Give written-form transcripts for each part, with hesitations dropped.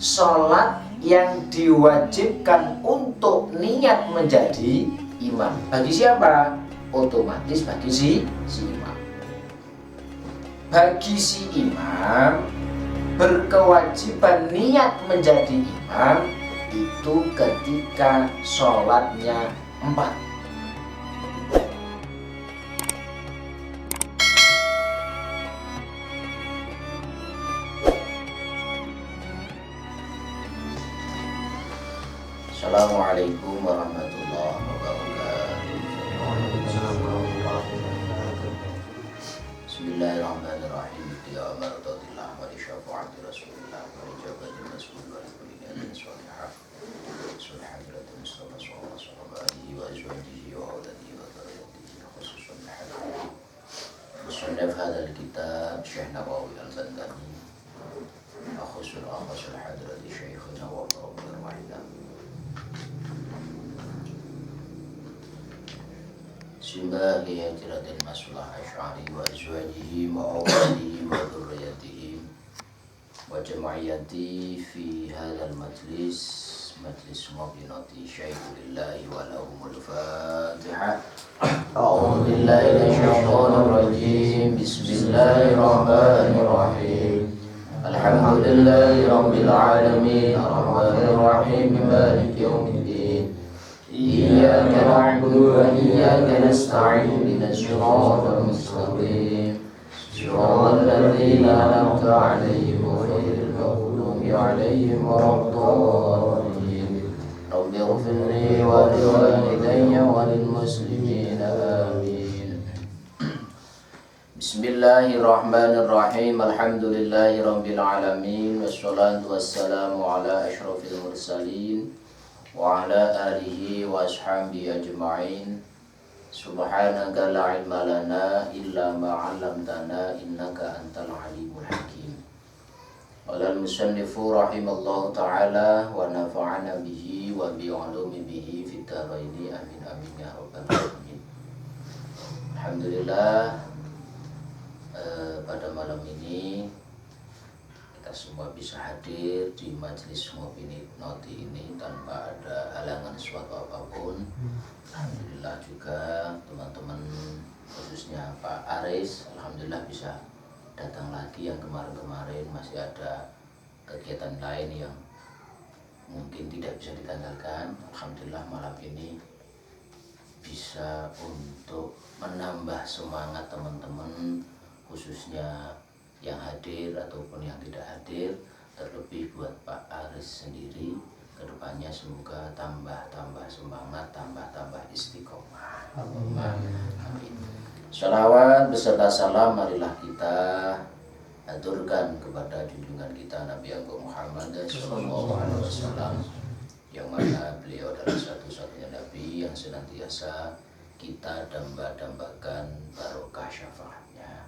sholat yang diwajibkan untuk niat menjadi imam. Bagi siapa? Otomatis bagi si imam. Bagi si imam berkewajiban niat menjadi imam itu ketika sholatnya 4. Assalamualaikum warahmatullahi wabarakatuh. Bismillahirrahmanirrahim. Ya maradatillah wa li syafaati rasulillah wa li jabati rasul wa li kulli niyatin shalihah. Subhanallahi mustafa sallallahu alaihi wa azwajihi wa auladihi wa dzurriyyatihi khususan hadis. Musannaf hadzal kitab Syekh Nawawi al-Bandani. Akhusul hadrati syekhuna wa rahimahullah. Simbah lihajiratin masulah asy'ari wa azwajihi wa awladihi wa dhurriyyatihi wa jama'iyati fi hadzal majlis mabinati syaikhulillah wa lahumul fatihah. A'udzu billahi minasyaitonir rajim. Bismillahirrahmanirrahim. Alhamdulillahi rabbil alamin arrahmanir rahim maliki yaumiddin. Iyyaka na'budu wa iyyaka nasta'in ihdinas siratal mustaqim siratal ladzina an'amta 'alaihim ghairil maghdubi 'alaihim waladdallin. Rabbi ighfirli wa liwalidayya wa lil muslimin amin. Bismillahirrahmanirrahim. Alhamdulillahi rabbil alamin wassalatu wassalamu ala asyrafil mursalin wa ala alihi wa ashabihi ajma'in. Subhanaka la ilma lana illa ma 'allamtana innaka antal alimul hakim. Qala al-musannifu rahimallahu ta'ala wa nafa'ana bihi wa bi 'ulumi bihi fid dharaini amin amin ya rabbal alamin. Alhamdulillah, pada malam ini kita semua bisa hadir di majelis ngopi noti ini tanpa ada halangan suatu apapun. Alhamdulillah juga teman-teman khususnya Pak Aris, alhamdulillah bisa datang lagi. Yang kemarin-kemarin masih ada kegiatan lain yang mungkin tidak bisa ditanggalkan. Alhamdulillah malam ini bisa untuk menambah semangat teman-teman, khususnya yang hadir ataupun yang tidak hadir, terlebih buat Pak Aris sendiri. Kedepannya semoga tambah semangat, tambah istiqomah. Amin. Shalawat beserta salam marilah kita aturkan kepada junjungan kita Nabi Agung Muhammad sallallahu alaihi wasallam, yang mana beliau adalah satu-satunya Nabi yang senantiasa kita dambakan barokah syafaatnya.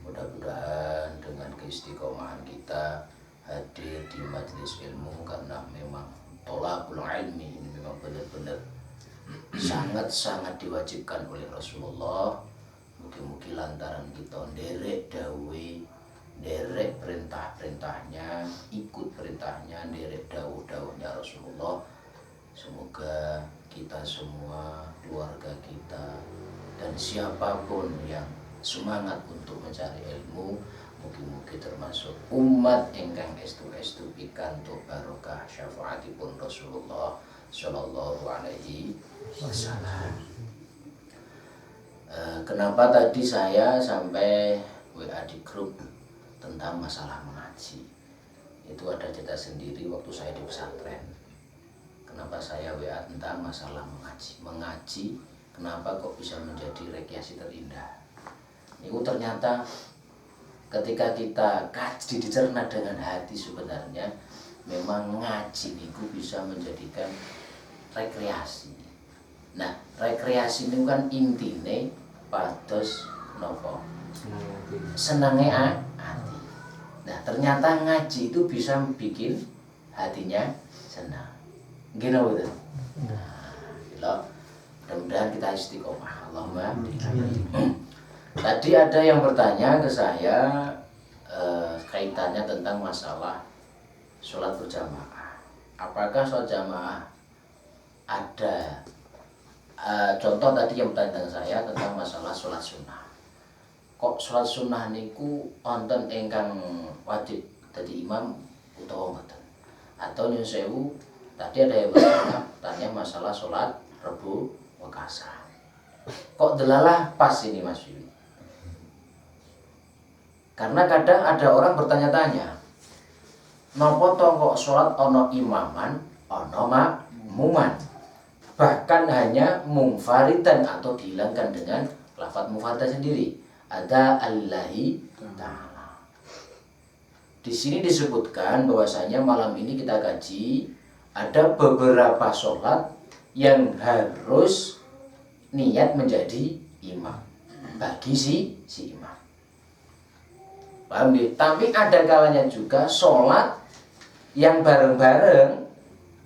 Mudah-mudahan dengan keistiqomahan kita hadir di majelis ilmu, karena memang tolabul ilmi ini memang benar-benar sangat-sangat diwajibkan oleh Rasulullah. Mugi-mugi lantaran kita nderek dawuh, nderek perintahnya, ikut perintahnya, nderek dawuh-dawuhnya Rasulullah, semoga kita semua, keluarga kita, dan siapapun yang semangat untuk mencari ilmu, mugi-mugi termasuk umat ingkang estu-estu pikantuk barokah syafaatipun Rasulullah sallallahu alaihi wasallam. Kenapa tadi saya sampai WA di grup tentang masalah mengaji? Itu ada cerita sendiri waktu saya di pesantren. Kenapa saya WA tentang masalah mengaji? Mengaji, kenapa kok bisa menjadi rekreasi terindah? Itu ternyata ketika kita kaji dicerna dengan hati, sebenarnya memang ngaji niku bisa menjadikan rekreasi. Nah, rekreasi ini kan intine pados nopo senenge hati. Nah, ternyata ngaji itu bisa bikin hatinya senang. Gini betul. Nah, mudah-mudahan kita istiqomah. Allahumma amin. Tadi ada yang bertanya ke saya kaitannya tentang masalah sholat berjamaah. Apakah sholat jamaah ada contoh tadi yang bertanya saya tentang masalah sholat sunnah. Kok sholat sunnah niku wonten ingkang wajib dadi imam utawa mboten? Atau nyun sewu tadi ada yang bertanya masalah sholat Rebu Wekasa. Kok delalah pas ini Mas Wiwi? Karena kadang ada orang bertanya-tanya, nopo to kok sholat ono imaman, ono makmuman, bahkan hanya munfaridan atau dihilangkan dengan lafadz munfaridan sendiri. Ada Allahi Ta'ala. Di sini disebutkan bahwasanya malam ini kita kaji ada beberapa sholat yang harus niat menjadi imam bagi si imam. Paham ya? Tapi ada kalanya juga sholat yang bareng-bareng,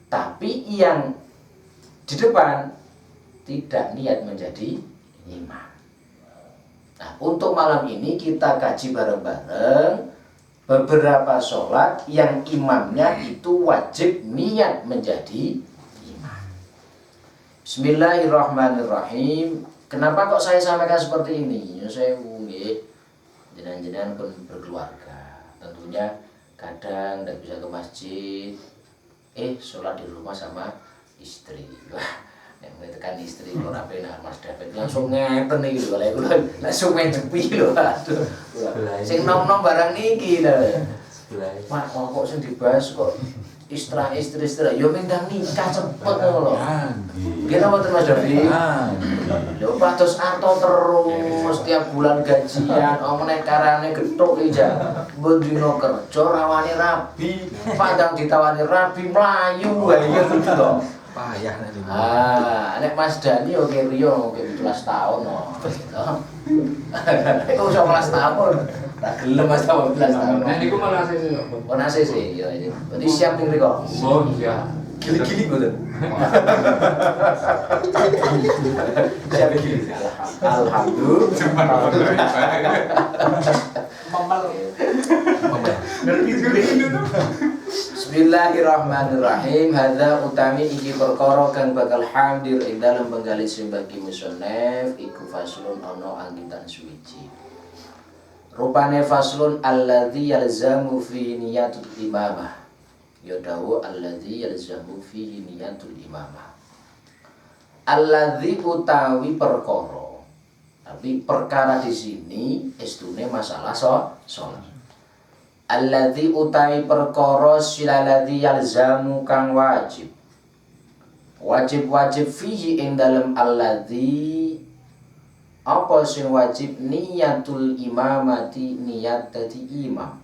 tapi yang di depan tidak niat menjadi imam. Nah, untuk malam ini kita kaji bareng-bareng beberapa sholat yang imamnya itu wajib niat menjadi imam. Bismillahirrahmanirrahim. Kenapa kok saya sampaikan seperti ini? Saya jenengan-jenengan pun berkeluarga, tentunya kadang tidak bisa ke masjid, sholat di rumah sama istri. Wah, yang tekan istri kalau rapi nak Mas David langsung ngeten nih gitu, kalau langsung main jepi loh, aduh, sing nom-nom barang niki loh. Pak, kok sing dibahas kok istri, yo mendang nikah cepet loh. Gimana waktu Mas David? Yo pados arto terus tiap bulan gajian, omone karane gethuk ija. Bendino kerja rawani rabi, padang ditawani rabi mlayu wae gitu to. Payah nek niku. Nek Mas Dani oke riyo oke 17 tahun no. Itu 19 tahun. Tak gelem Mas tahun 12 tahun. Nek niku malah sih. Oh nase sih ya ini. Berarti siap ning riko. Oh iya. Gili-gili mboten. Siap gili. Alhamdulillah. Bismillahirrahmanirrahim. Hadza utami iki perkara kang bakal hadir ing dalem penggali simbagi musannaf iku faslun ana anggitan suwiji. Rupane faslun alladzi yalzamu fi niyatul imamah. Ya dawu alladzi yalzamu fi niyatul imamah. Alladzi utawi perkara. Tapi perkara di sini estune masalah salat. Alladzi utawi perkara silalladzi yalzamu kang wajib. Wajib fihi ing dalem alladzi apa sing wajib niyatul imamati niat dadi imam.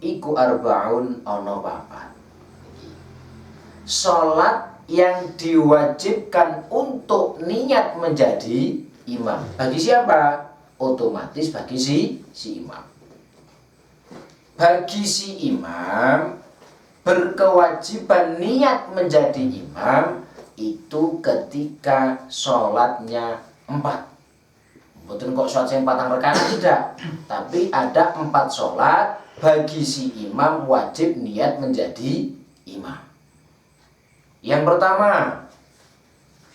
Iku arbaun ana papat. Salat yang diwajibkan untuk niat menjadi imam. Bagi siapa? Otomatis bagi si imam. Bagi si imam berkewajiban niat menjadi imam itu ketika sholatnya 4. Betul kok sholat yang 4 rakaat tidak, tapi ada 4 sholat bagi si imam wajib niat menjadi imam. Yang pertama,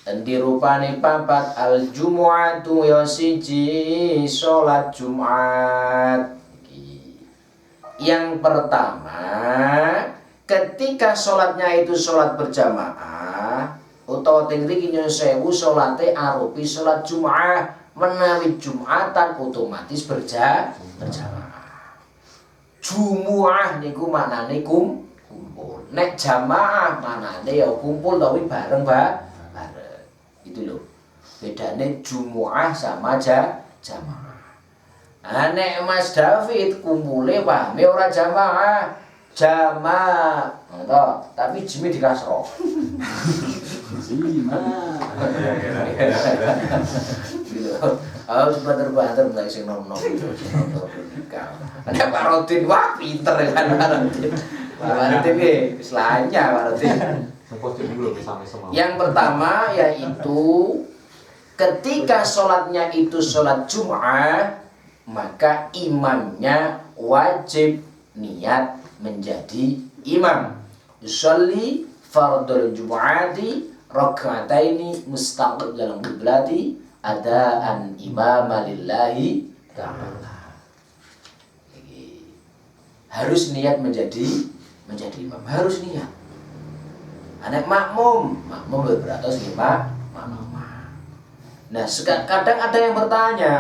endi rupane papat al-jumu'atu ya siji sholat Jumat. Yang pertama, ketika sholatnya itu sholat berjamaah, utawa teng mriki nyuwun sewu sholate arupi sholat Jumat, menawi Jumatan otomatis berjamaah. Jumuah niku maknane kumpul. Nek jamaah maknane ya kumpul tapi bareng. Itu loh. Bedane Jumuah sama jamaah. Nek Mas David kumpule pahame ora jamaah. Tapi jimi dikasro. Harus banter-banter mulai sing nom-nom itu nikah. Ada Pak Rodin, wah pinter kan Pak Rodin. Pak Rodin wis lanya Pak Rodin. Yang pertama yaitu ketika sholatnya itu sholat Jum'ah, maka imamnya wajib niat menjadi imam yusalli fardul jumu'ati raka'ataini mustaqbilan qiblati adaan imama lillahi ta'ala. Harus niat menjadi imam, harus niat. Anak makmum beratus imam. Nah, kadang ada yang bertanya,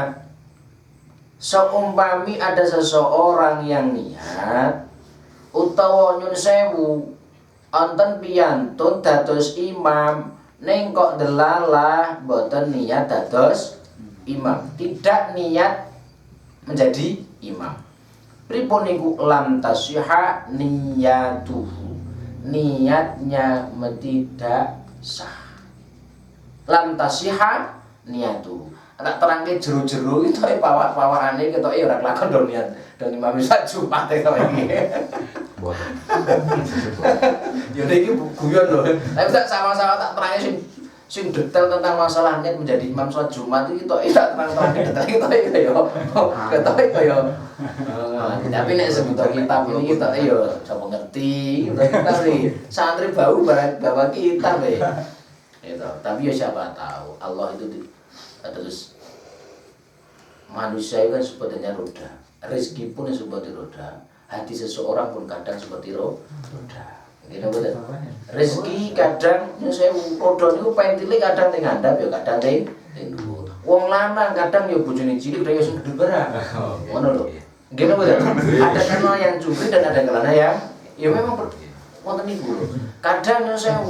seumpami ada seseorang yang niat utawa nyun sewu onten piyantun dados imam ning kok delalah boten niat dados imam, tidak niat menjadi imam. Pripun niku lam tasyiha niyatuhu, niatnya tidak sah. Lam tasyiha niyatuhu. Anak terangke jero-jero itu pawak-pawakane ketoke ora kelakon do niat dan imam sak Jumat kok iki. Boten. Ya iki guyon lho. Tapi tak sama-sama tak terangke sing detail tentang masalah niat menjadi imam salat Jumat iki ketoke tak terang-terang detail ketoke ya. Ketoke kaya tapi nek sebut kitab ini kita yo sapa ngerti kita iki santri bau bawa kitab ya. Itu. Tapi ya siapa tahu Allah itu terus manusia itu kan sebetulnya roda, rezeki pun seperti roda, hati seseorang pun kadang seperti roda. Gini betul. Rezeki kadang saya roda itu pentile kadang teng ngandap ya kadang teng dhuwur. Wong lanang kadang ya bojone cilik dhewe sing gedhe barang. Ngono lho. Gini betul. Ada kenal yang curi dan ada kelana yang ya memang wonten niku lho. Kadang saya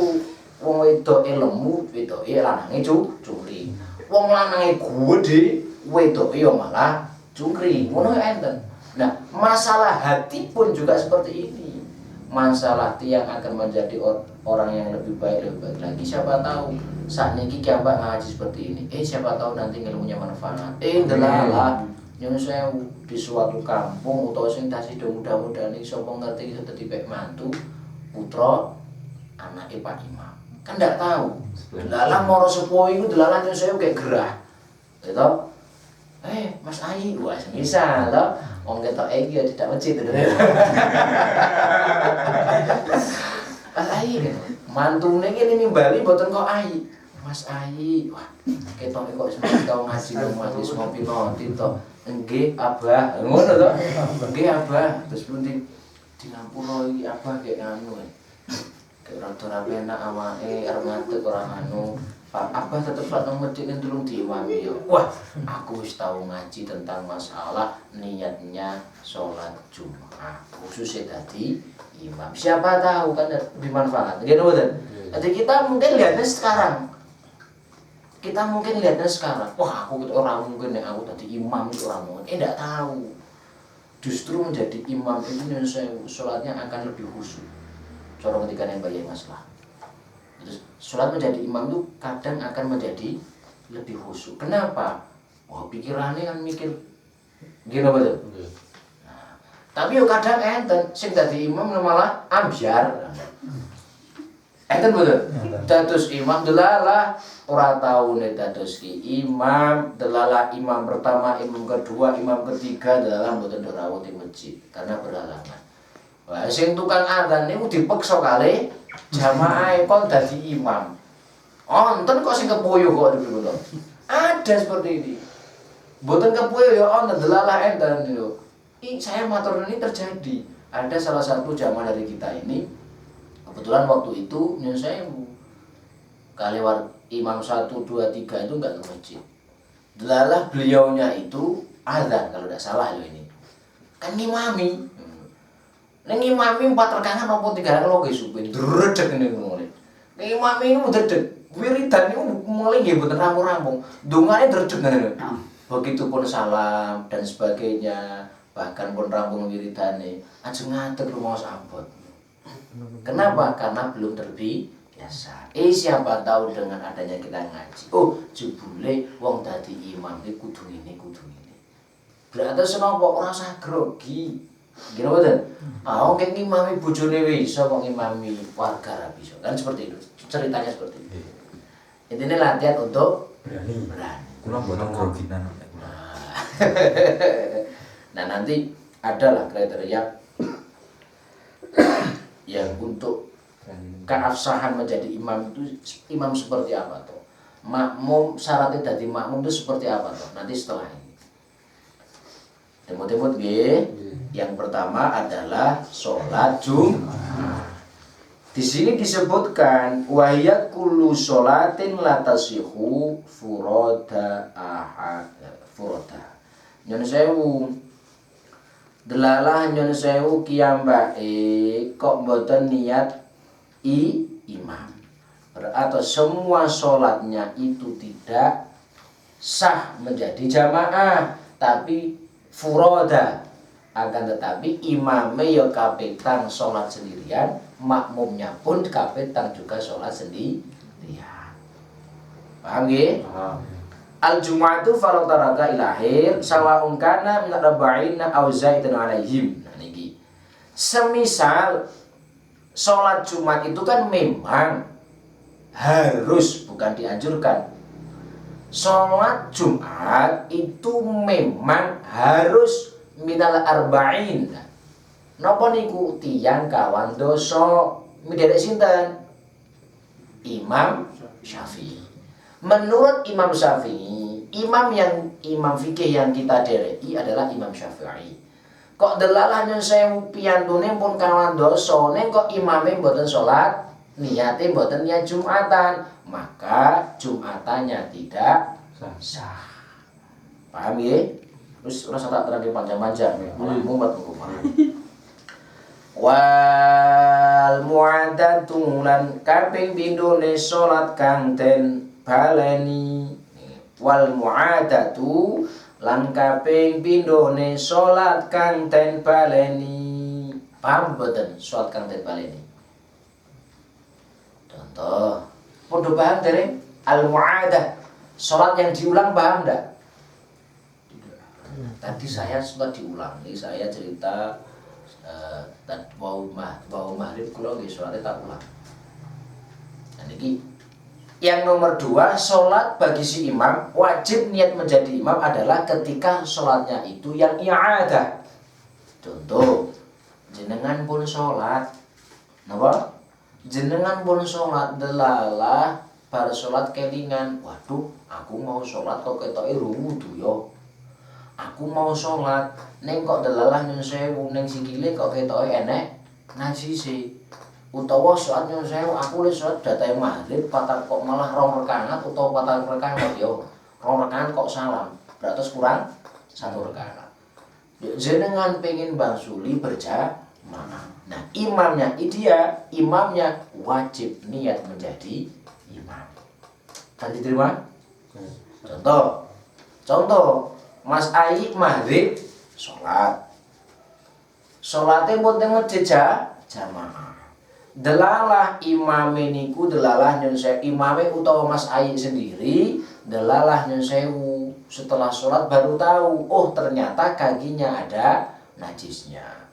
wong wedoke lemu, wedoke lanange curi. Wong lanange gedhe, wedoke ya malah cungkring. Ngono enten. Nah, masalah hati pun juga seperti ini. Masalah tiang akan menjadi orang yang lebih baik lagi. Siapa tahu saat niki kiambak ngaji seperti ini. Siapa tahu nanti ilmunya manfaat. Delalah nyun sewu di suatu kampung utawa sing tasih mudah-mudahan iki sapa ngerti iso dadi pek mantu putra anake Pak Imam. Kan ndak tahu. Delalah moro sepuh iku delalah nyun sewu kayak gerah. Gitu. Mas Ayi, wah bisa toh. Wong ketok iki ya tidak masjid to. Mas Ayi gitu. Mantune iki nimbali mboten kok Ayi. Mas Ayi, wah ketok kok wis tau ngaji nang majelis ngopi-ngopi to. Nggih, Abah. Ngono to. Nggih, Abah. Terus pundi dinampuno iki Abah kayak anu. Kayak ora penak awake arep ngadeg ora anu. Pak Abah tetep salat nang masjid kan tulung diimami ya. Wah, aku wis tau ngaji tentang masalah niatnya sholat Jumat. Khususnya tadi imam. Siapa tahu kan lebih manfaat. Gitu betul. Jadi kita mungkin lihatnya sekarang. Wah, aku orang mungkin nek aku tadi imam itu orang mungkin. Enggak tahu. Justru menjadi imam itu sholatnya akan lebih khusyuk. Cara ketika yang bayar masalah. Terus sholat menjadi imam itu kadang akan menjadi lebih khusyuk. Kenapa? Wah, pikirannya kan mikir gila betul. Nah, tapi yo kadang enten sing dadi imam malah ambyar. Enten betul. Dados imam delalah ora tau nek dados ki imam, delalah imam pertama, imam kedua, imam ketiga delalah mboten rawuh di masjid karena berhalangan. Wah, sing tukang adzan niku dipeksa kali jamaah kon dadi imam. Onten kok sing kepoyo kok niku. Ada seperti ini. Mboten kepoyo ya onten delalah enten lho. Saya matur ini terjadi. Ada salah satu jamaah dari kita ini kebetulan waktu itu nyun sewu. Kali imam 1 2 3 itu enggak ke masjid. Delalah beliaunya itu azan kalau tidak salah loh ini. Kan ngimami. Neng imami 4 rakaat apa 3 rakaat lho guys supin dredeg ngene ngono. Neng imami ini dredeg, wiridan niku mulai nggih mboten rampung-rampung. Dongane dredeg ngene. Begitupun salam dan sebagainya, bahkan pun rampung wiridane, ajeng ngadeg rumaos abot. Kenapa? Karena belum terbiasa. Siapa tahu dengan adanya kita ngaji. Oh, jebule wong dadi imam iki kudu ngene, kudu ngene. Berarti senapa ora usah grogi. Gila betul? Wong kek ngimami bojone wis iso kok ngimami warga ra bisa. Kan seperti itu. Ceritanya seperti itu. Intinya latihan untuk berani. Kula mboten groginan nek kula. Nah, nanti adalah kriteria yang untuk keabsahan menjadi imam itu imam seperti apa toh? Makmum syaratnya jadi makmum itu seperti apa toh? Nanti setelah ini. Temut-temut nggih. Yang pertama adalah sholat Jumat. Di sini disebutkan wahya kullu sholatin la tasihu furoda ahad furoda. Nyon sewu delalah nyon sewu kiyambake kok mboten niat imam. Berarti semua sholatnya itu tidak sah menjadi jamaah, tapi furoda. Akan tetapi imamnya ya kapetang sholat sendirian, makmumnya pun kapetang juga sholat sendirian. Paham ya? Al-Jum'atu farotaraka ilahir sawa'un kana min arba'ina aw zaidun alaihim. Nah niki. Semisal sholat Jumat itu kan memang harus, bukan dianjurkan. Sholat Jumat itu memang harus minal arba'in. Napa niku tiyang kawan dosa miderek sinten? Imam Syafi'i. Menurut Imam Syafi'i, imam fikih yang kita dereki adalah Imam Syafi'i. Kok delalah nyon sewu piyantune pun kawan dosa, ning kok imame mboten salat, niate mboten niat Jumatan, maka Jumatannya tidak sah. Paham ya? Terus rasa tak terang panjang-panjang ya. Malah mumet kok. Wal mu'adatu lan kaping pindhone salat kang den baleni. Wal mu'adatu lan kaping pindhone salat kang den baleni. Paham mboten salat kang den baleni? Contoh, padha paham dereng? Al mu'adah, salat yang diulang paham enggak? Tadi saya sudah diulang, nih saya cerita bau maghrib kula nggih salate tak ulang. Nah niki yang nomor 2, sholat bagi si imam wajib niat menjadi imam adalah ketika sholatnya itu yang i'adah. Contoh, jenengan pun sholat, napa? Jenengan pun sholat delalah bar sholat kelingan, waduh, aku mau sholat kok ketoke wudu yo. Aku mau sholat, neng kok delalah nyun sewu, neng sikile kok ketoke enek najise. Utawa sholat nyun sewu, aku le sholat datai maghrib, patang kok malah rong rekaat, utawa patang rekaat yo. Rong rekaat kok salam, berarti kurang 1 rekaat. Jenengan pengen bangsuli berjamaah. Nah imamnya imamnya wajib niat menjadi imam. Kan diterima? Contoh, Mas Ayi maghrib sholatnya pun tengok jamaah. Delalah imame niku delalah nyun sewu imame utawa Mas Ayi sendiri delalah nyun sewu setelah sholat baru tahu, oh ternyata kakinya ada najisnya.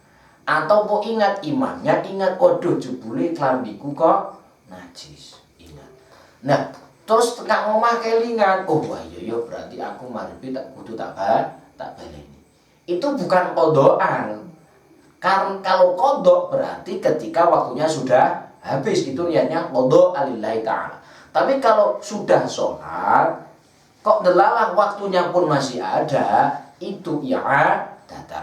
Atau mau ingat imamnya, ingat kodoh jebule klambiku kok najis, ingat. Nah terus tengah ngomah kelingan, oh wah iya berarti aku maghrib tak kudu tak baleni. Itu bukan kodokan. Karena kalau kodok berarti ketika waktunya sudah habis, itu niatnya kodok alillahi ta'ala. Tapi kalau sudah sholat, kok delalah waktunya pun masih ada, itu i'adah.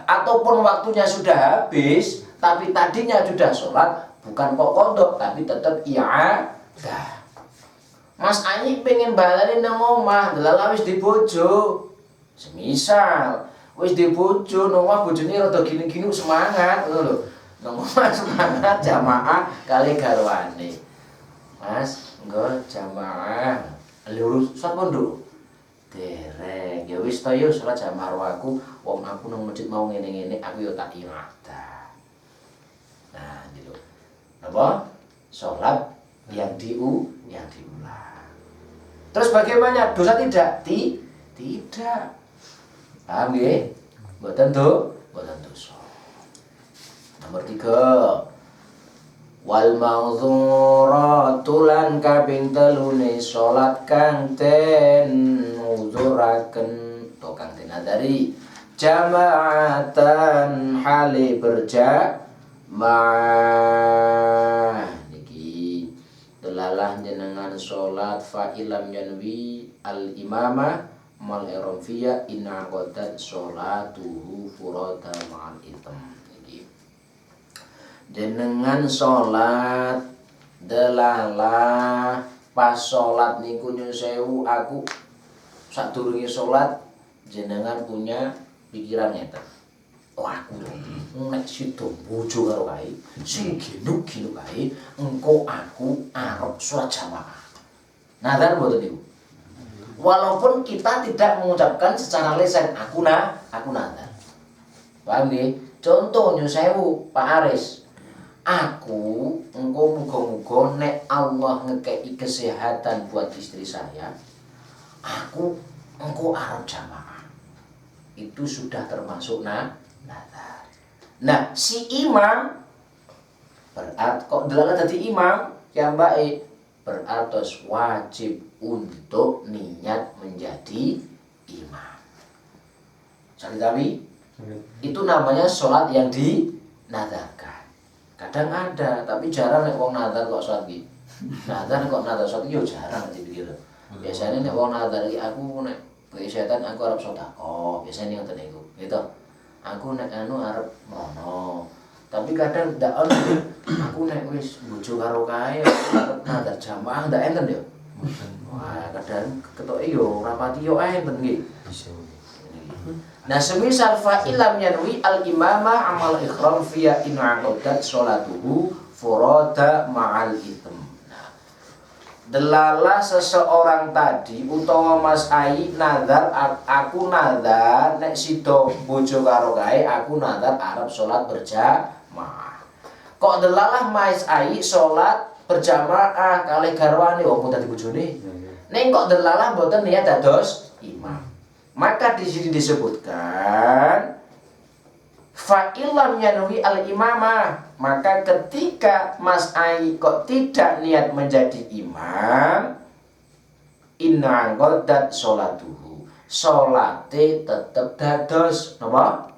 Ataupun waktunya sudah habis, tapi tadinya sudah sholat, bukan kok kodok, tapi tetap i'adah. Mas Ayi pengen baleni nang omah, delalah wis dibojo. Semisal wis dibojo nang omah bojone rada gini-gini semangat ngono lho. Nang omah semangat jamaah kali garwane. Mas, engko jamaah. Lho, salat pondok. Dereng, ya wis to yo salat jamaah aku, wong aku nang masjid mau ngene-ngene aku yo tak iradah. Nah, gitu. Napa? Salat yang diulang. Terus bagaimana? Dosa tidak? Tidak. Paham nggih? Mboten dosa. Nomor 3. Wal ma'dzuratu lan kaping 3 salat kang den uzuraken to kang den adari jamaatan hale niki delalah jenengan salat fa ilam yanwi al imama mal irfiya inna qadat salatuhu furada ma'al itam. Niki jenengan salat delalah pas salat niku nyun sewu aku sadurunge salat jenengan punya pikiran ngeten. Oh aku nek sida bojo karo kae sing ginuk-ginuk kae engko aku arep salat jamaah. Nazar mboten niku. Walaupun kita tidak mengucapkan secara lisan aku nazar. Paham nggih? Contoh nyun sewu Pak Aris. Aku engko muga-muga nek Allah ngekei kesehatan buat istri saya, aku engko arep jamaah. Itu sudah termasuk nazar. Nah, si imam berarti kok delalah dadi imam ya mbak berarti wajib untuk niat menjadi imam. Cari tahu? Itu namanya sholat yang dinadarkan. Kadang ada, tapi jarang nek wong nadar kok sholat iki. Nadar kok nadar sholat yo jarang dipikir. Biasanya nek wong nadar iki aku nek setan aku arep sedekah. Biasanya ngoten niku. Gitu. Aku nek arep mono. Tapi kadang ndak ono aku nek wis bojo karo kae arep nadar jamaah ndak enten yo. Wah, kadang ketoke yo ora pati yo enten nggih. Nah, semisal fa'ilam yanwi al-imama amal ikhram fiya in aqadat sholatuhu furada ma'al item. Nah, delalah seseorang tadi utawa Mas Ai nazar aku nazar nek sida bojo karo kae aku nazar arep salat berjamaah. Kok delalah Mas Ai salat berjamaah kalih garwane wong dadi bojone. Ning kok delalah mboten niat dados imam. Maka di sini disebutkan fa'ilam yanwi al-imamah. Maka ketika Mas Ai kok tidak niat menjadi imam, inna qadat sholatuhu, sholate tetep dados napa?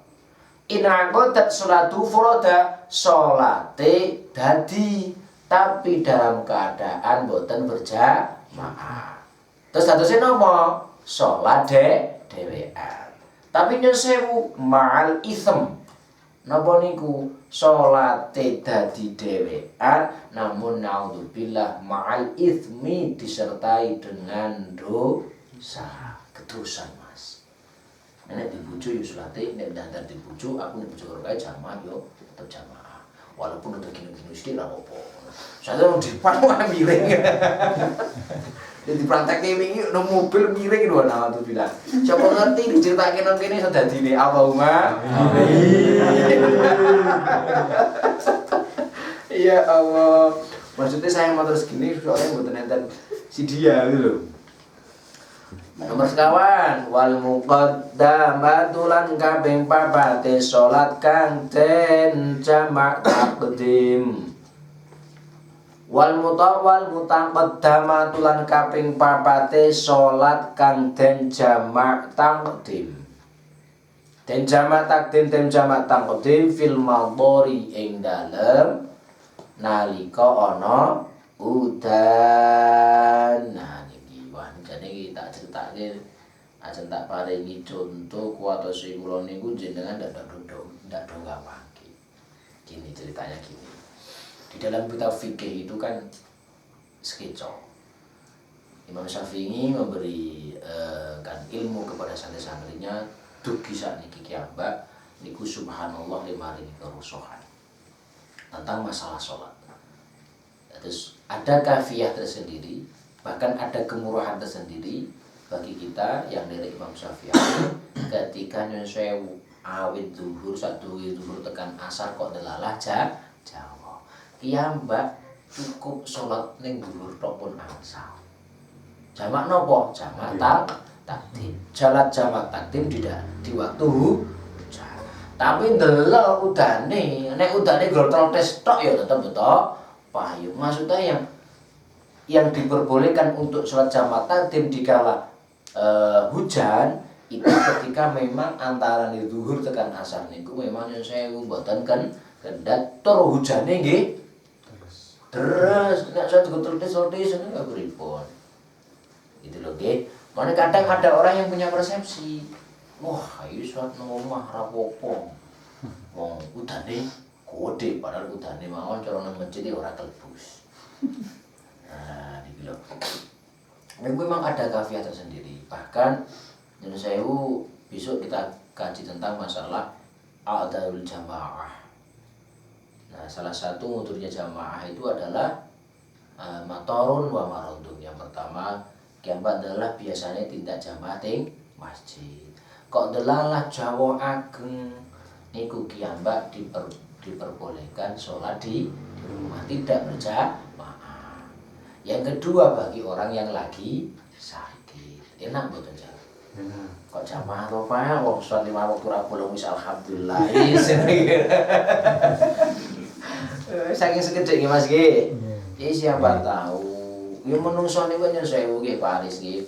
Inna qadat sholatuhu furada, sholate dadi tapi dalam keadaan boten berjamaah. Terus dadosé napa? Sholat dhewean. Tapi nyun sewu ma'al ism. Napa niku? Salate dadi dhewean namun naudzubillah ma'al ismi disertai dengan dosa. Kedosan, Mas. Nek dibujuk yo salate, nek dandar dibujuk, aku nek bojo karo kae jamaah yo tetep jamaah. Walaupun udah gini-gini sithik ora apa-apa. Saya mau dipan miring. Jadi prakteknya wingi no mobil miring lho ana tuh bilang. Siapa ngerti diceritake nang kene iso dadine Allahumma. Ya Allah. Maksudnya saya mau terus gini soalnya mboten enten si dia gitu loh. Nomor sekawan wal muqaddamatu lan kaping 4 salat kang den jamak takdim. Wal mutaqaddamatu lan kaping 4 salat kang den jamak takdim. Den jamak takdim fil madhari ing dalem nalika ana udan. Nah niki wancane iki tak critake ajeng tak paringi contoh kuwatose kula niku jenengan ndak gampang. Gini ceritanya gini. Di dalam kitab fikih itu kan sketsa. Imam Syafi'i memberi kan ilmu kepada santri-santrinya dugi sakniki kiambak niku subhanallah 5 kerusuhan tentang masalah sholat. Terus ada kafiyah tersendiri, bahkan ada kemurahan tersendiri bagi kita yang dari Imam Syafi'i ketika nyun sewu awit zuhur sadurunge zuhur tekan asar kok delalah Jawa. Mbak cukup sholat ning dhuwur tok pun angsal. Jamak nopo? Jamak takdim. Salat jamak takdim di waktu hujan. Tapi ndelok udane, nek udane grotrotes tok ya tetep beto payung. Maksudnya yang diperbolehkan untuk sholat jamak takdim dikala hujan itu ketika memang antara zuhur tekan asar niku memang nyun sewu mboten kan kendat tur hujane nggih terus nek saya terus enggak pripun gitu loh nggih. Mana kadang ada orang yang punya persepsi wah ayo suat nang omah rapopo wong udane gede padahal udane mawon cara nang masjid ora telbus. Nah iki lho memang ada kafiah tersendiri. Bahkan nyun sewu besok kita kaji tentang masalah a'dharul jamaah. Nah, salah satu mudurnya jamaah itu adalah matorun wa marondun. Yang pertama, kiambat adalah biasanya tindak jamaah ting masjid. Kok delalah Jawa ageng niku kiambak diperbolehkan sholat di rumah tidak berjamaah. Yang kedua bagi orang yang lagi sakit, enak betul jalan. Kok jamaah to Pak, wong sholat 5 waktu ra bolong wis alhamdulillah. Saking sekedhik nggih Mas nggih. Ya siapa tahu. Ya menungso niku nyun sewu nggih Pak Aris nggih.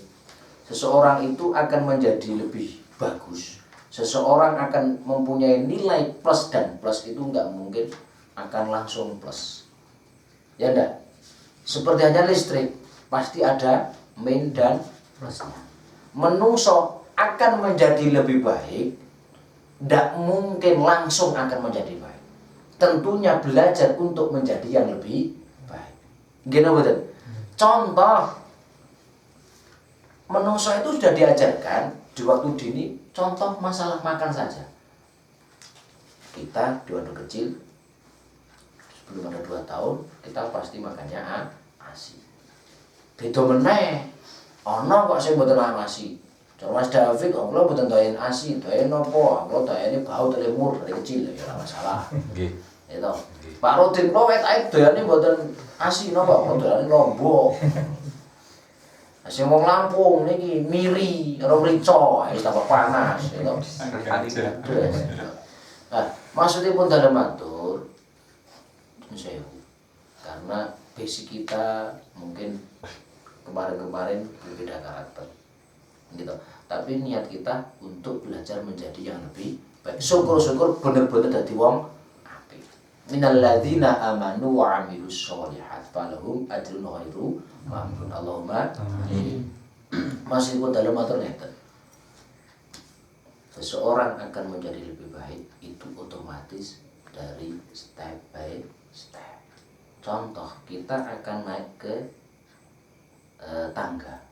Seseorang itu akan menjadi lebih bagus. Seseorang akan mempunyai nilai plus dan plus itu enggak mungkin akan langsung plus. Ya enggak? Seperti hanya listrik, pasti ada min dan plusnya. Menungso akan menjadi lebih baik, tidak mungkin langsung akan menjadi baik. Tentunya belajar untuk menjadi yang lebih baik. Gini betul. Contoh, menungso itu sudah diajarkan di waktu dini. Contoh masalah makan saja. Kita di waktu kecil, sebelum ada 2 tahun, kita pasti makannya asi. Beda meneh. Ana kok sing mboten asi. Cara Mas David kok kula mboten doyan asi, doyan napa? Kula doyane bau telemur dari kecil ya ora masalah. Nggih. Itu. Pak Rodin kula wetake doyane mboten asi napa? Kula doyane lombok. Sing wong Lampung niki miri karo mrica, wis tambah panas itu. Nah, maksudipun dalem matur sewu. Karena basic kita mungkin kemarin-kemarin berbeda karakter gitu, tapi niat kita untuk belajar menjadi yang lebih baik. Syukur-syukur bener-bener dadi wong apik. Minal ladzina amanu wa amilus sholihat falahum ajrun ghairu mamnun. Allahumma amin. Masih pun dalam matur ngeten, seseorang akan menjadi lebih baik itu otomatis dari step by step. Contoh, kita akan naik ke tangga.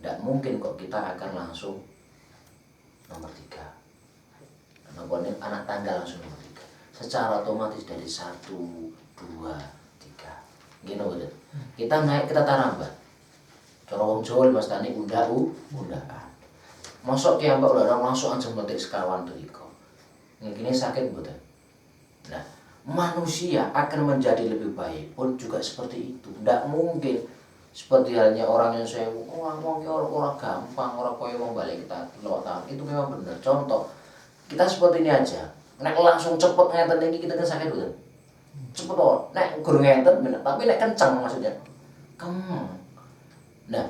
Tidak mungkin kok kita akan langsung nomor 3. Kenapa nih anak tangga langsung nomor 3? Secara otomatis dari 1, 2, 3. Gini betul. Kita naik kita tarambat. Cara wong Jawa Mas Tani undahan. Mosok ki ambak udah langsung aja metik sekawan triko. Ngene sakit mboten. Nah, manusia akan menjadi lebih baik pun juga seperti itu. Tidak mungkin seperti halnya orang yang saya orang gampang, orang kaya mau balik kita lewat tahun itu memang benar. Contoh, kita seperti ini aja. Nek langsung cepet ngeten iki kita kan sakit betul. Cepet kok. Nek gurung ngeten bener, tapi nek kencang maksudnya. Nah,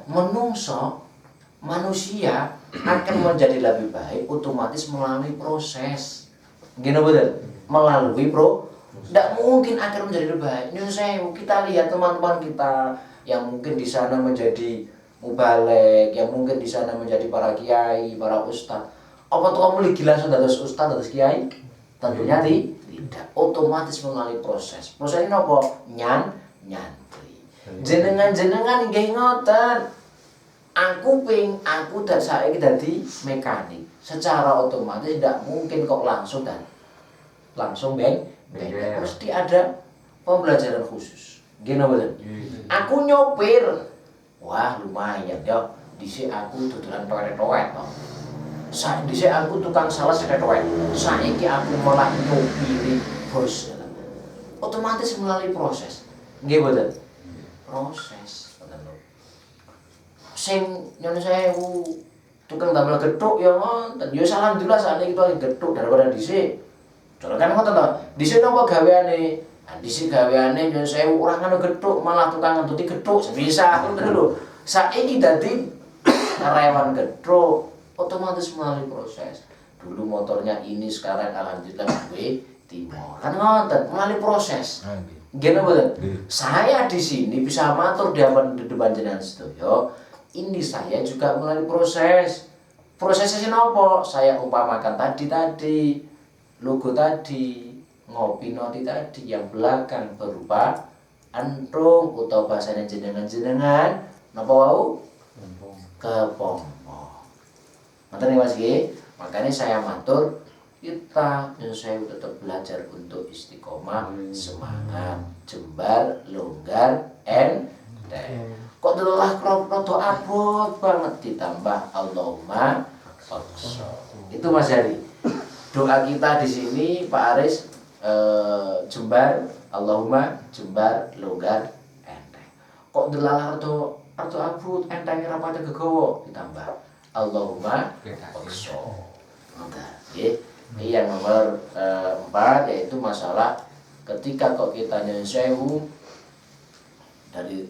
manusia akan menjadi lebih baik otomatis melalui proses. Gini betul? Melalui tidak mungkin akan menjadi lebih baik. Nyun sewu, kita lihat teman-teman kita yang mungkin di sana menjadi mubalek, yang mungkin di sana menjadi para kiai, para ustad. Apa tuh kamu gila sudah terus ustad, terus kiai? Tentunya tidak. Otomatis melalui proses. Proses ini apa? Nyantri. Jenengan nggih ngoten. Aku dak saiki dadi mekanik. Secara otomatis tidak mungkin kok langsung pasti ada pembelajaran khusus. Gini betul. Aku nyopir. Wah, lumayan ya. Dhisik aku dodolan toet-toet to. Dhisik aku tukang sales toet. Saiki aku malah nyopiri bos. Otomatis melalui proses. Nggih betul. Proses. Sing nyone sewu tukang damel gethuk ya ngoten. Ya alhamdulillah sakniki itu gethuk daripada dhisik. Cara kan ngoten to. Dhisik napa gaweane? Dhisik gaweane nyun sewu ora ngono gethuk, malah tukang ngentuti gethuk sebisa ngoten lho. Saiki dadi karyawan gethuk otomatis melalui proses. Dulu motornya ini, sekarang alhamdulillah gue Timor. Kan ngoten melalui proses. Gimana betul? Saya di sini bisa matur di depan jenengan sedaya. Ini saya juga melalui proses. Prosesnya apa? Saya umpamakan tadi logo tadi, ngopi noti tadi, yang belakang berupa antung atau bahasanya jenengan napa wau? Kepompong. Ngoten Mas nggih. Makanya saya matur kita saya tetap belajar untuk istiqomah, semangat, jembar, longgar, enteng. Kok lelah rada abot banget ditambah Allahumma qadso. Itu Mas Hari. Doa kita di sini Pak Aris jembar, Allahumma jembar, longgar, enteng. Kok lelah rada abot, enteng ora pati gegawa ditambah Allahumma qadso. Nggih. Yang nomor 4 yaitu masalah ketika kok kita nyuwun sewu dari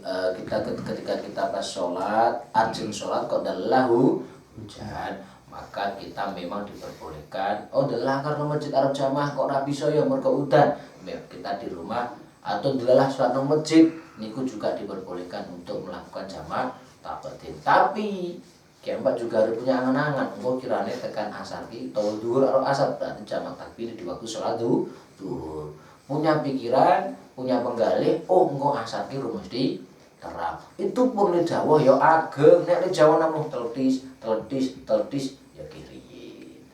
ketika kita pas sholat, ajeng sholat kok dalahu hujan, maka kita memang diperbolehkan dalah karena masjid Arab jamaah kok ra bisa ya mergo udan. Kita di rumah atau dalah sholat nang masjid niku juga diperbolehkan untuk melakukan jamaah takdim. Tapi Kiampak juga harus punya angan-angan. Engkau kirane tekan asar ki, atau duhur atau asar berarti jamak takbir di waktu sholat duhur. Punya pikiran, punya penggalih. Engkau asar ki mesti terang. Itu pun li Jawa ya ageng. Nek li Jawa namun teltis ya kiriin.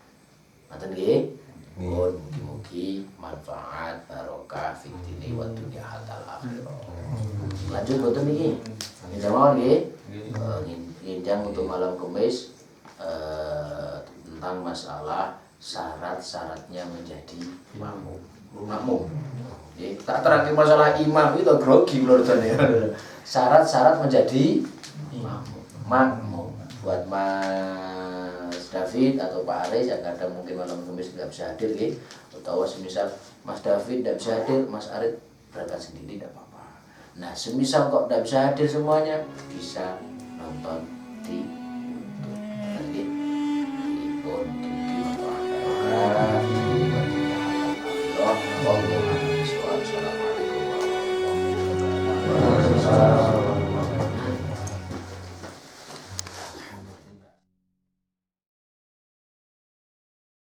Ngoten nggih. Mugi-mugi manfaat barokah fid dini wa dunya hatta akhirah. Lanjut boten niki. Jamaah nggih. Nginjang untuk malam Kamis tentang masalah syarat-syaratnya menjadi makmum. Tak terangin masalah imam itu grogi menurut saya. Syarat-syarat menjadi makmum. Buat Mas David atau Pak Aris yang kadang mungkin malam Kamis tidak bisa hadir, atau semisal Mas David tidak bisa hadir, Mas Aris berangkat sendiri tidak apa-apa. Nah, semisal kok tidak bisa hadir semuanya, bisa nonton di YouTube. Assalamualaikum warahmatullahi wabarakatuh.